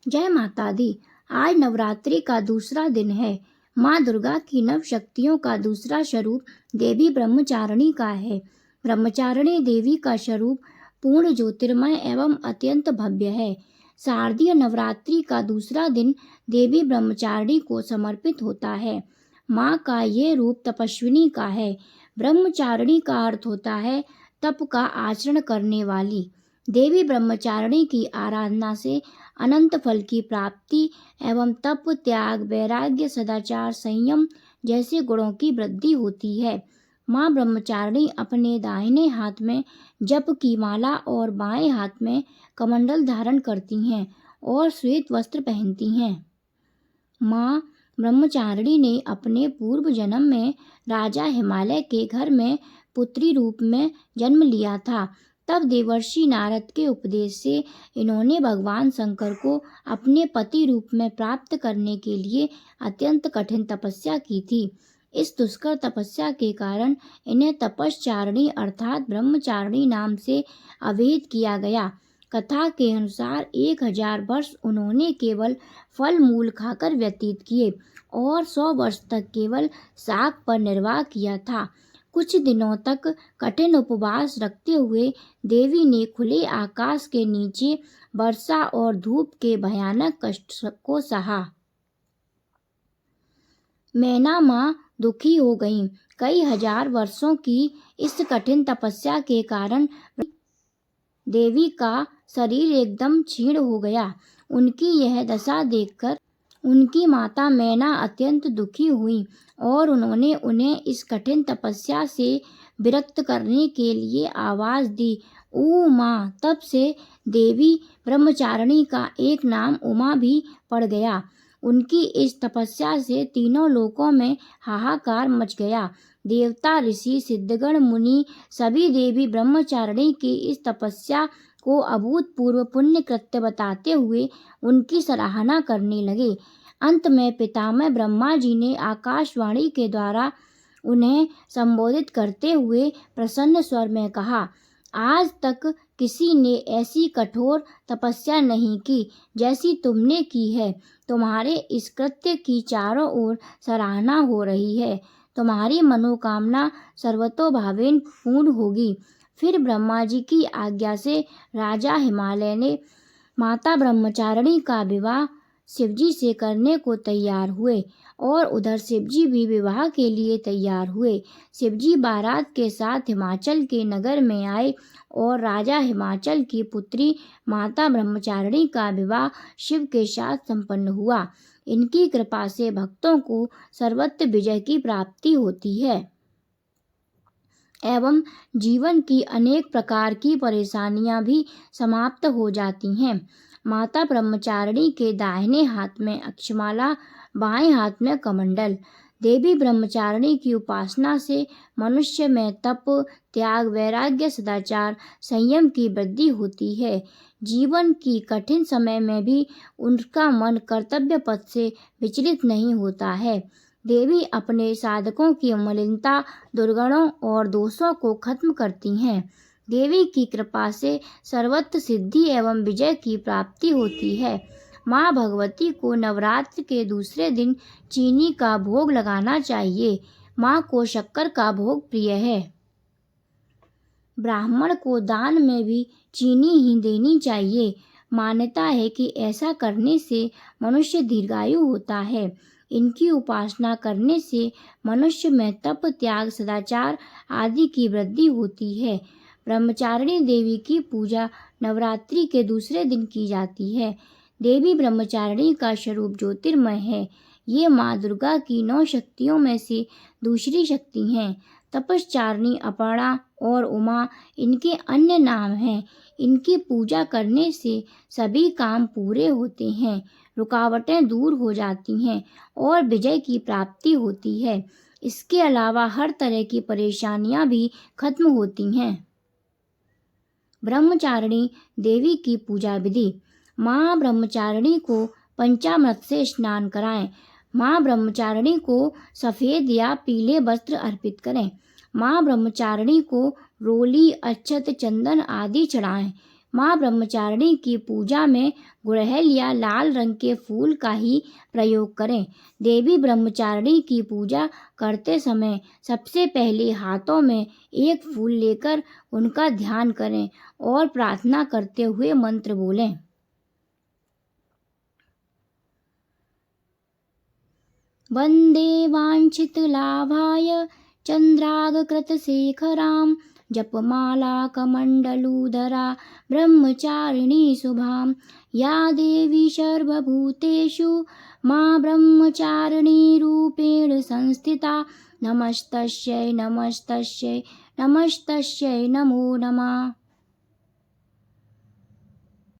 जय माता दी। आज नवरात्रि का दूसरा दिन है। माँ दुर्गा की नव शक्तियों का दूसरा स्वरूप देवी ब्रह्मचारिणी का है। ब्रह्मचारिणी देवी का स्वरूप पूर्ण ज्योतिर्मय एवं अत्यंत भव्य है। शारदीय नवरात्रि का दूसरा दिन देवी ब्रह्मचारिणी को समर्पित होता है। माँ का ये रूप तपस्विनी का है। ब्रह्मचारिणी का अर्थ होता है तप का आचरण करने वाली। देवी ब्रह्मचारिणी की आराधना से अनंत फल की प्राप्ति एवं तप, त्याग, वैराग्य, सदाचार, संयम जैसे गुणों की वृद्धि होती है। माँ ब्रह्मचारिणी अपने दाहिने हाथ में जप की माला और बाएं हाथ में कमंडल धारण करती हैं और श्वेत वस्त्र पहनती हैं। माँ ब्रह्मचारिणी ने अपने पूर्व जन्म में राजा हिमालय के घर में पुत्री रूप में जन्म लिया था। तब देवर्षि नारद के उपदेश से इन्होंने भगवान शंकर को अपने पति रूप में प्राप्त करने के लिए अत्यंत कठिन तपस्या की थी। इस दुष्कर तपस्या के कारण इन्हें तपश्चारिणी अर्थात ब्रह्मचारिणी नाम से अभिहित किया गया। कथा के अनुसार 1000 वर्ष उन्होंने केवल फल मूल खाकर व्यतीत किए और 100 वर्ष तक केवल शाक पर निर्वाह किया था। कुछ दिनों तक कठिन उपवास रखते हुए देवी ने खुले आकाश के नीचे वर्षा और धूप के भयानक कष्ट को सहा। मैना माँ दुखी हो गईं। कई हजार वर्षों की इस कठिन तपस्या के कारण देवी का शरीर एकदम क्षीण हो गया। उनकी यह दशा देखकर उनकी माता मैना अत्यंत दुखी हुई और उन्होंने उन्हें इस कठिन तपस्या से विरक्त करने के लिए आवाज दी, उमा। तब से देवी ब्रह्मचारिणी का एक नाम उमा भी पड़ गया। उनकी इस तपस्या से तीनों लोकों में हाहाकार मच गया। देवता, ऋषि, सिद्धगण, मुनि सभी देवी ब्रह्मचारिणी की इस तपस्या को अभूतपूर्व पुण्य कृत्य बताते हुए उनकी सराहना करने लगे। अंत में पितामह ब्रह्मा जी ने आकाशवाणी के द्वारा उन्हें संबोधित करते हुए प्रसन्न स्वर में कहा, आज तक किसी ने ऐसी कठोर तपस्या नहीं की जैसी तुमने की है। तुम्हारे इस कृत्य की चारों ओर सराहना हो रही है। तुम्हारी मनोकामना सर्वतोभावेन पूर्ण होगी। फिर ब्रह्मा जी की आज्ञा से राजा हिमालय ने माता ब्रह्मचारिणी का विवाह शिवजी से करने को तैयार हुए और उधर शिवजी भी विवाह के लिए तैयार हुए। शिवजी बारात के साथ हिमाचल के नगर में आए और राजा हिमाचल की पुत्री माता ब्रह्मचारिणी का विवाह शिव के साथ संपन्न हुआ। इनकी कृपा से भक्तों को सर्वत्र विजय की प्राप्ति होती है एवं जीवन की अनेक प्रकार की परेशानियां भी समाप्त हो जाती हैं। माता ब्रह्मचारिणी के दाहिने हाथ में अक्षमाला, बाएं हाथ में कमंडल। देवी ब्रह्मचारिणी की उपासना से मनुष्य में तप, त्याग, वैराग्य, सदाचार, संयम की वृद्धि होती है। जीवन की कठिन समय में भी उनका मन कर्तव्य पथ से विचलित नहीं होता है। देवी अपने साधकों की मलिनता, दुर्गुणों और दोषों को खत्म करती हैं। देवी की कृपा से सर्वत्र सिद्धि एवं विजय की प्राप्ति होती है। माँ भगवती को नवरात्र के दूसरे दिन चीनी का भोग लगाना चाहिए। माँ को शक्कर का भोग प्रिय है। ब्राह्मण को दान में भी चीनी ही देनी चाहिए। मान्यता है कि ऐसा करने से मनुष्य दीर्घायु होता है। इनकी उपासना करने से मनुष्य में तप, त्याग, सदाचार आदि की वृद्धि होती है। ब्रह्मचारिणी देवी की पूजा नवरात्रि के दूसरे दिन की जाती है। देवी ब्रह्मचारिणी का स्वरूप ज्योतिर्मय है। ये माँ दुर्गा की 9 शक्तियों में से दूसरी शक्ति हैं। तपश्चारिणी, अपर्णा और उमा इनके अन्य नाम हैं। इनकी पूजा करने से सभी काम पूरे होते हैं, रुकावटें दूर हो जाती हैं और विजय की प्राप्ति होती है। इसके अलावा हर तरह की परेशानियां भी खत्म होती हैं। ब्रह्मचारिणी देवी की पूजा विधि। माँ ब्रह्मचारिणी को पंचामृत से स्नान कराएं। माँ ब्रह्मचारिणी को सफ़ेद या पीले वस्त्र अर्पित करें। माँ ब्रह्मचारिणी को रोली, अक्षत, चंदन आदि चढ़ाएं। माँ ब्रह्मचारिणी की पूजा में गुड़हल या लाल रंग के फूल का ही प्रयोग करें। देवी ब्रह्मचारिणी की पूजा करते समय सबसे पहले हाथों में एक फूल लेकर उनका ध्यान करें और प्रार्थना करते हुए मंत्र बोलें। वंदे वाञ्छितलाभाय चन्द्रागकृतशेखरां जपमालाकमण्डलूधरा ब्रह्मचारिणी शुभां या देवी सर्वभूतेषु मां ब्रह्मचारिणी रूपेण संस्थिता नमस्तस्यै नमस्तस्यै नमस्तस्यै नमो नमः।